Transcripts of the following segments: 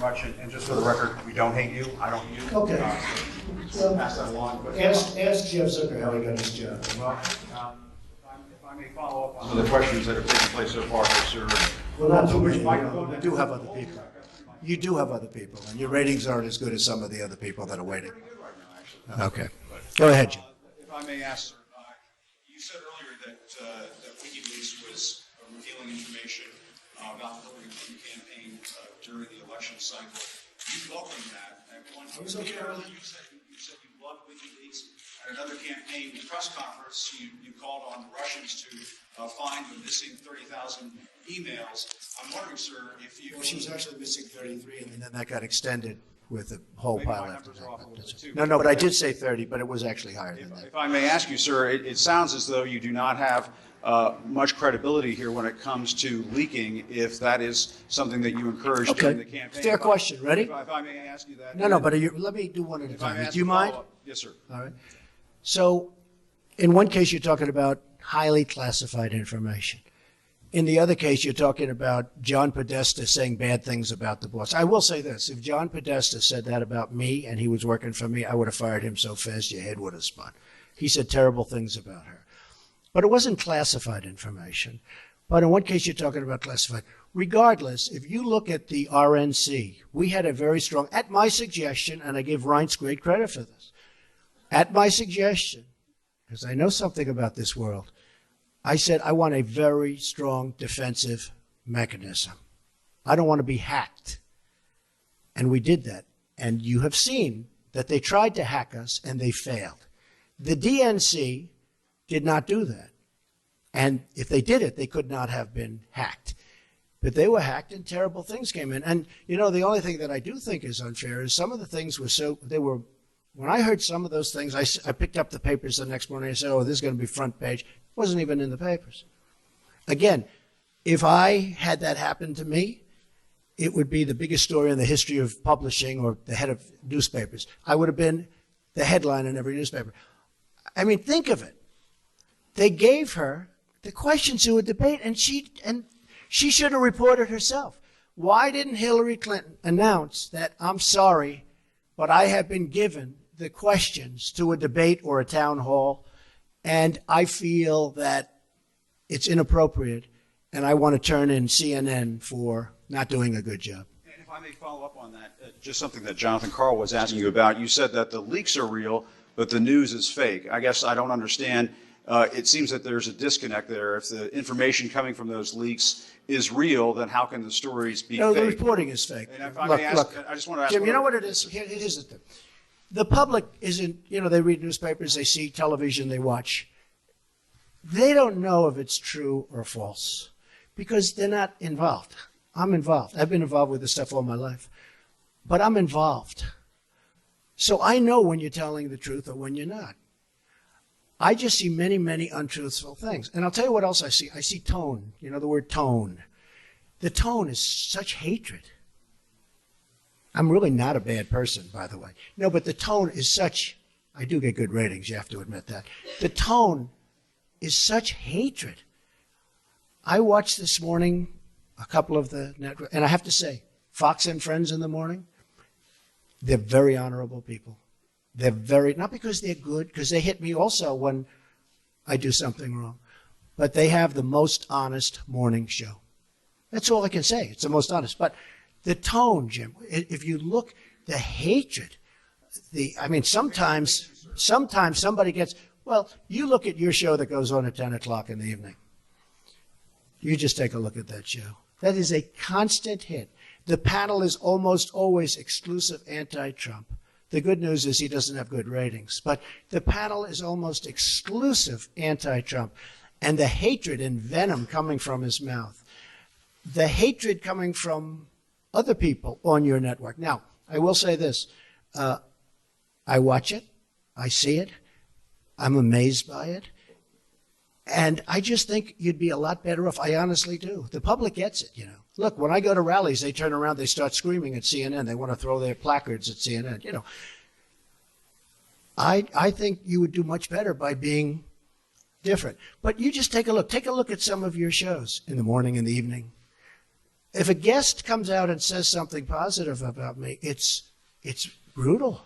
much. And just for the record, we don't hate you. I don't hate you. Okay. So pass that along. But, Ask Jeff Zucker how he got his job. Well, if I may follow up on some of the questions that have taken place so far, sir. Well, not too many. You do have other people. You do have other people, and your ratings aren't as good as some of the other people that are waiting. Okay. Go ahead, Jim. If I may ask, sir, you said earlier that WikiLeaks was revealing information about the Hillary Clinton campaign during the election cycle. You welcomed that. I was okay earlier. You said you loved WikiLeaks. At another campaign press conference, you called on the Russians to find the missing 30,000 emails. I'm wondering, sir, if you... Well, she was actually missing 33, and then that got extended with a whole pile after that. No, but I did say 30, but it was actually higher than that. If I may ask you, sir, it sounds as though you do not have much credibility here when it comes to leaking, if that is something that you encouraged during the campaign. Fair question. Ready? If I may ask you that. No, but let me do one at a time. Do you mind? Yes, sir. All right. So, in one case, you're talking about highly classified information. In the other case, you're talking about John Podesta saying bad things about the boss. I will say this. If John Podesta said that about me and he was working for me, I would have fired him so fast your head would have spun. He said terrible things about her. But it wasn't classified information. But in one case, you're talking about classified. Regardless, if you look at the RNC, we had a very strong, at my suggestion, and I give Reince great credit for this, at my suggestion, because I know something about this world, I said I want a very strong defensive mechanism. I don't want to be hacked. And we did that. And you have seen that they tried to hack us and they failed. The DNC did not do that. And if they did it, they could not have been hacked. But they were hacked and terrible things came in. And, you know, the only thing that I do think is unfair is some of the things were when I heard some of those things, I picked up the papers the next morning and I said, oh, this is going to be front page. It wasn't even in the papers. Again, if I had that happen to me, it would be the biggest story in the history of publishing or the head of newspapers. I would have been the headline in every newspaper. I mean, think of it. They gave her the questions to a debate, and she should have reported herself. Why didn't Hillary Clinton announce that, I'm sorry, but I have been given the questions to a debate or a town hall, and I feel that it's inappropriate, and I want to turn in CNN for not doing a good job. And if I may follow up on that, just something that Jonathan Carl was asking you about. You said that the leaks are real, but the news is fake. I guess I don't understand. It seems that there's a disconnect there. If the information coming from those leaks is real, then how can the stories be fake? No, the reporting is fake. And if I may ask, I just want to ask Jim, you know what it is? It is the thing. The public isn't, you know, they read newspapers, they see television, they watch. They don't know if it's true or false because they're not involved. I'm involved. I've been involved with this stuff all my life. But I'm involved. So I know when you're telling the truth or when you're not. I just see many, many untruthful things. And I'll tell you what else I see. I see tone. You know the word tone. The tone is such hatred. I'm really not a bad person, by the way. No, but the tone is such, I do get good ratings, you have to admit that. The tone is such hatred. I watched this morning a couple of the network, and I have to say, Fox and Friends in the morning, they're very honorable people. They're very, not because they're good, because they hit me also when I do something wrong, but they have the most honest morning show. That's all I can say. It's the most honest. But the tone, Jim, if you look, the hatred, I mean, sometimes somebody gets, well, you look at your show that goes on at 10 o'clock in the evening. You just take a look at that show. That is a constant hit. The panel is almost always exclusive anti-Trump. The good news is he doesn't have good ratings. But the panel is almost exclusive anti-Trump. And the hatred and venom coming from his mouth, the hatred coming from other people on your network. Now, I will say this. I watch it. I see it. I'm amazed by it. And I just think you'd be a lot better off. I honestly do. The public gets it, you know. Look, when I go to rallies, they turn around, they start screaming at CNN. They want to throw their placards at CNN, you know. I think you would do much better by being different. But you just take a look. Take a look at some of your shows in the morning and the evening. if a guest comes out and says something positive about me, it's brutal.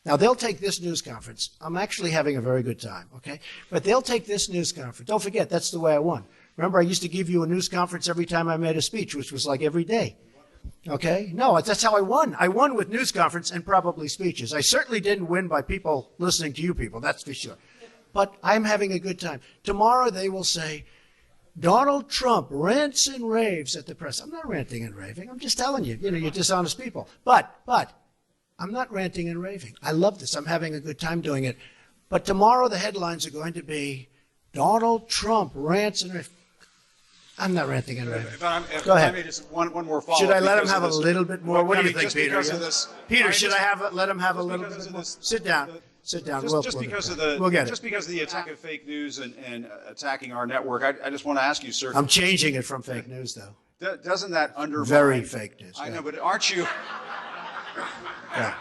Now, they'll take this news conference. I'm actually having a very good time, okay? But they'll take this news conference. Don't forget, that's the way I won. Remember, I used to give you a news conference every time I made a speech, which was like every day. Okay? No, that's how I won. I won with news conference and probably speeches. I certainly didn't win by people listening to you people, that's for sure. But I'm having a good time. Tomorrow they will say, Donald Trump rants and raves at the press. I'm not ranting and raving. I'm just telling you, you're dishonest people. But I'm not ranting and raving. I love this. I'm having a good time doing it. But tomorrow the headlines are going to be Donald Trump rants and raves. I'm not ranting and raving. Go ahead. I just one more follow-up. Should I let him have a little bit more? What do you think, Peter? Peter, should I let him have a little bit more? Sit down. Sit down. Just because of the attack of fake news and attacking our network, I just want to ask you, sir. I'm changing it from fake news, though. Doesn't that undermine? Very fake news. I know, but aren't you? Yeah.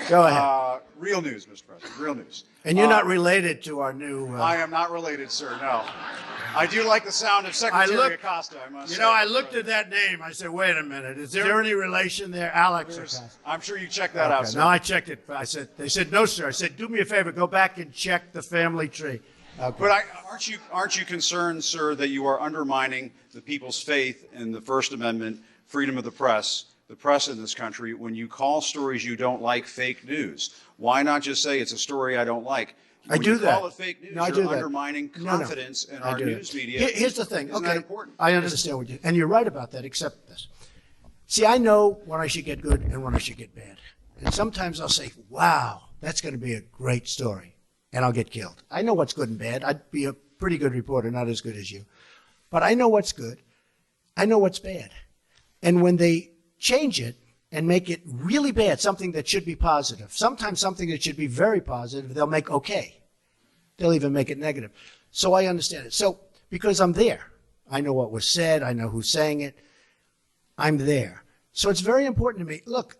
Go ahead. Real news, Mr. President. Real news. And you're not related to our new. I am not related, sir. No. I do like the sound of Secretary Acosta, I must say. I looked at that name. I said, wait a minute. Is there any relation there? Alex Acosta. I'm sure you checked that out, sir. No, I checked it. They said, no, sir. I said, do me a favor. Go back and check the family tree. Okay. But aren't you concerned, sir, that you are undermining the people's faith in the First Amendment, freedom of the press in this country, when you call stories you don't like fake news? Why not just say it's a story I don't like? I do that. Call it fake news, you're undermining confidence in our news media. Here's the thing. Isn't that important? I understand what you, and you're right about that, except this. See, I know when I should get good and when I should get bad. And sometimes I'll say, wow, that's going to be a great story, and I'll get killed. I know what's good and bad. I'd be a pretty good reporter, not as good as you. But I know what's good. I know what's bad. And when they change it and make it really bad, something that should be positive, sometimes something that should be very positive, they'll make okay. They'll even make it negative. So I understand it. So because I'm there, I know what was said, I know who's saying it, I'm there. So it's very important to me. Look,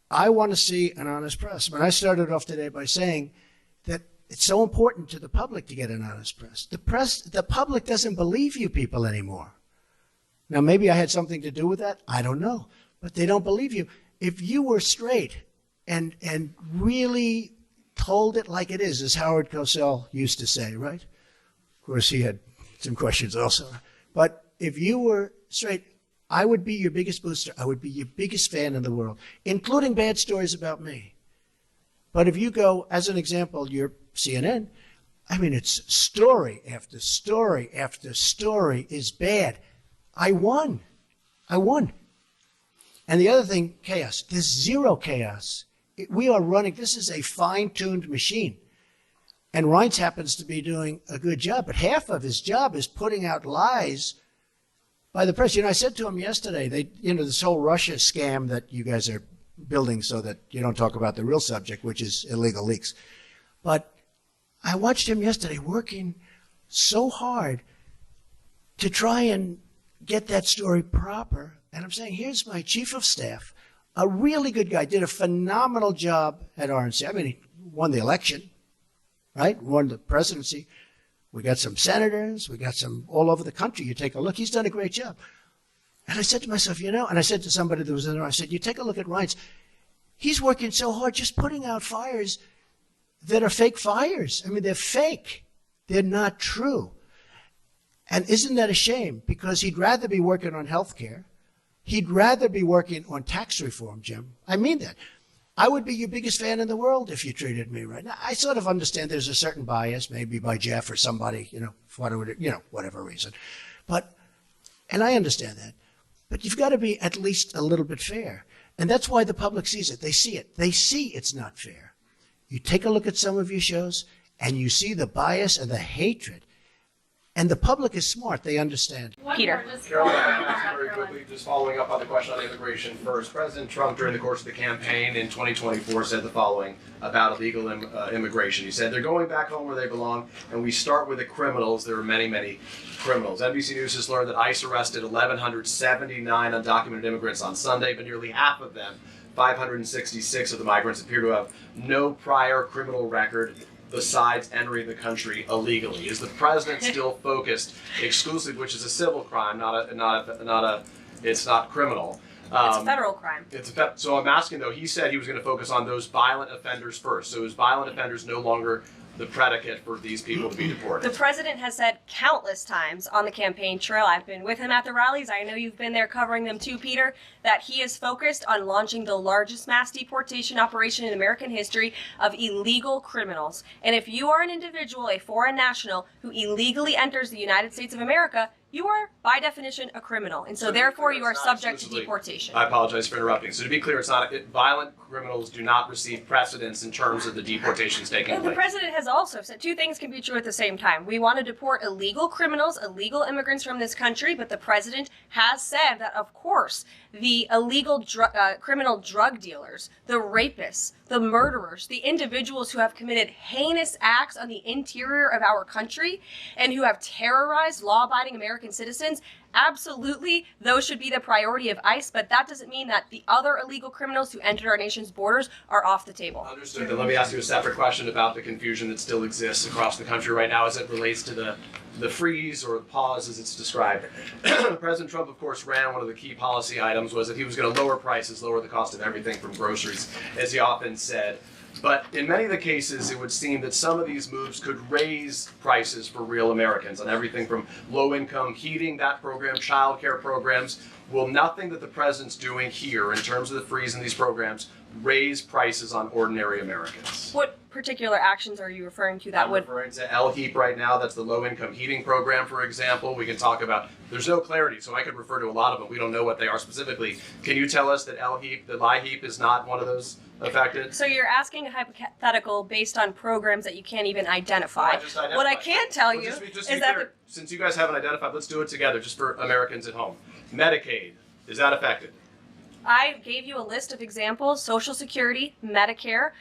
I want to see an honest press. But I started off today by saying that it's so important to the public to get an honest press. The public doesn't believe you people anymore. Now, maybe I had something to do with that. I don't know. But they don't believe you. If you were straight and really told it like it is, as Howard Cosell used to say, right? Of course, he had some questions also. But if you were straight, I would be your biggest booster. I would be your biggest fan in the world, including bad stories about me. But if you go, as an example, you're CNN, I mean, it's story after story after story is bad. I won. And the other thing, chaos. There's zero chaos. We are running, this is a fine-tuned machine. And Reince happens to be doing a good job, but half of his job is putting out lies by the press. I said to him yesterday, this whole Russia scam that you guys are building so that you don't talk about the real subject, which is illegal leaks. But I watched him yesterday working so hard to try and get that story proper. And I'm saying, here's my chief of staff, a really good guy, did a phenomenal job at RNC. I mean, he won the election, right? Won the presidency. We got some senators. We got some all over the country. You take a look. He's done a great job. And I said to myself, and I said to somebody that was in there, I said, you take a look at Reince. He's working so hard just putting out fires that are fake fires. I mean, they're fake. They're not true. And isn't that a shame? Because he'd rather be working on health care. He'd rather be working on tax reform, Jim. I mean that. I would be your biggest fan in the world if you treated me right. Now, I sort of understand there's a certain bias, maybe by Jeff or somebody, for whatever reason. And I understand that. But you've got to be at least a little bit fair. And that's why the public sees it. They see it. They see it's not fair. You take a look at some of your shows, and you see the bias and the hatred. And the public is smart. They understand. Peter. Very quickly, just following up on the question on immigration first. President Trump, during the course of the campaign in 2024, said the following about illegal immigration. He said, they're going back home where they belong, and we start with the criminals. There are many, many criminals. NBC News has learned that ICE arrested 1,179 undocumented immigrants on Sunday, but nearly half of them, 566 of the migrants, appear to have no prior criminal record besides entering the country illegally. Is the president still focused exclusively, which is a civil crime, not a it's not criminal. It's a federal crime. So I'm asking though, he said he was going to focus on those violent offenders first. So is violent offenders no longer the predicate for these people to be deported? The president has said countless times on the campaign trail, I've been with him at the rallies, I know you've been there covering them too, Peter, that he is focused on launching the largest mass deportation operation in American history of illegal criminals. And if you are an individual, a foreign national, who illegally enters the United States of America, you are, by definition, a criminal. And so therefore, you are subject to deportation. I apologize for interrupting. So to be clear, it's not violent criminals do not receive precedence in terms of the deportations taking place. The president has also said two things can be true at the same time. We want to deport illegal criminals, illegal immigrants from this country, but the president has said that, of course, the illegal criminal drug dealers, the rapists, the murderers, the individuals who have committed heinous acts on the interior of our country and who have terrorized law-abiding American citizens, absolutely, those should be the priority of ICE, but that doesn't mean that the other illegal criminals who entered our nation's borders are off the table. Understood. Then let me ask you a separate question about the confusion that still exists across the country right now as it relates to the freeze or the pause as it's described. President Trump, of course, ran one of the key policy items was that he was going to lower prices, lower the cost of everything from groceries, as he often said. But in many of the cases, it would seem that some of these moves could raise prices for real Americans on everything from low-income heating, that program, child care programs. Will nothing that the president's doing here in terms of the freeze in these programs raise prices on ordinary Americans? What particular actions are you referring to that I'm would... referring to LHEAP right now. That's the low-income heating program, for example. We can talk about, there's no clarity, so I could refer to a lot of them. We don't know what they are specifically. Can you tell us that LHEAP is not one of those affected? So you're asking a hypothetical based on programs that you can't even identify. What I can tell you is that... Since you guys haven't identified, let's do it together, just for Americans at home. Medicaid, is that affected? I gave you a list of examples: Social Security, Medicare,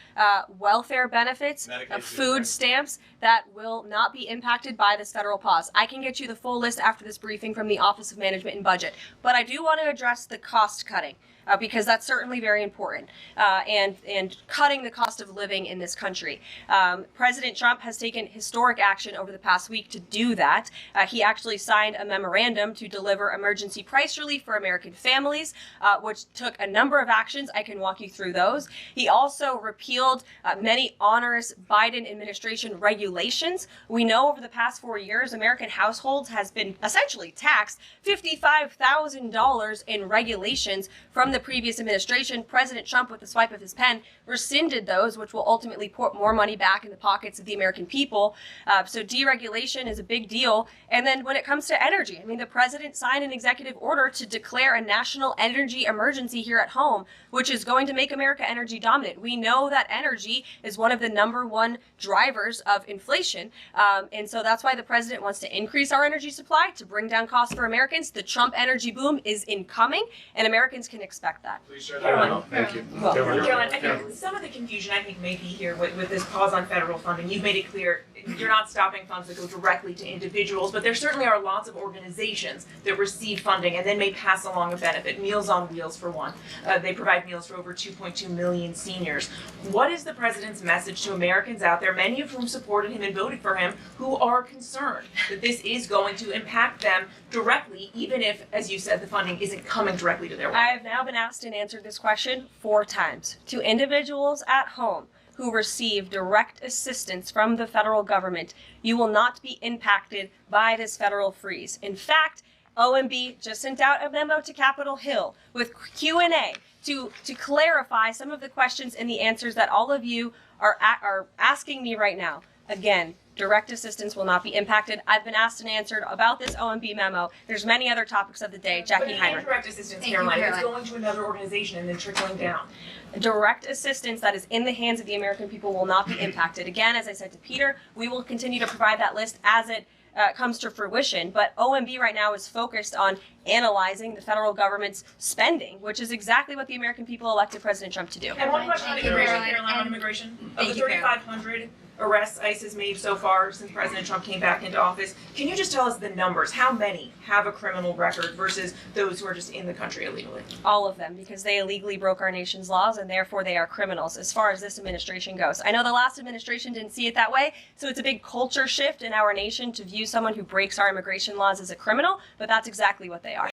welfare benefits, food stamps that will not be impacted by this federal pause. I can get you the full list after this briefing from the Office of Management and Budget. But I do want to address the cost cutting. Because that's certainly very important, and cutting the cost of living in this country. President Trump has taken historic action over the past week to do that. He actually signed a memorandum to deliver emergency price relief for American families, which took a number of actions. I can walk you through those. He also repealed many onerous Biden administration regulations. We know over the past 4 years, American households has been essentially taxed $55,000 in regulations from the previous administration. President Trump, with the swipe of his pen, rescinded those, which will ultimately put more money back in the pockets of the American people. So deregulation is a big deal. And then when it comes to energy, I mean, the president signed an executive order to declare a national energy emergency here at home, which is going to make America energy dominant. We know that energy is one of the #1 drivers of inflation. And so that's why the president wants to increase our energy supply to bring down costs for Americans. The Trump energy boom is incoming, and Americans can expect that. Please share that. Thank you. Caroline, I think some of the confusion may be here with this pause on federal funding. You've made it clear you're not stopping funds that go directly to individuals, but there certainly are lots of organizations that receive funding and then may pass along a benefit. Meals on Wheels, for one. They provide meals for over 2.2 million seniors. What is the president's message to Americans out there, many of whom supported him and voted for him, who are concerned that this is going to impact them directly, even if, as you said, the funding isn't coming directly to their wallet? I have now been asked and answered this question 4 times. To individuals at home who receive direct assistance from the federal government, you will not be impacted by this federal freeze. In fact, OMB just sent out a memo to Capitol Hill with Q&A to clarify some of the questions and the answers that all of you are asking me right now. Again, direct assistance will not be impacted. I've been asked and answered about this OMB memo. There's many other topics of the day. Jackie Heinrich. But indirect assistance, Caroline, if it's going to another organization and then trickling down. Direct assistance that is in the hands of the American people will not be impacted. Again, as I said to Peter, we will continue to provide that list as it comes to fruition. But OMB right now is focused on analyzing the federal government's spending, which is exactly what the American people elected President Trump to do. And one question on immigration, Caroline, on immigration. Of the 3,500 arrests ICE has made so far since President Trump came back into office, can you just tell us the numbers? How many have a criminal record versus those who are just in the country illegally? All of them, because they illegally broke our nation's laws and therefore they are criminals as far as this administration goes. I know the last administration didn't see it that way, so it's a big culture shift in our nation to view someone who breaks our immigration laws as a criminal, but that's exactly what they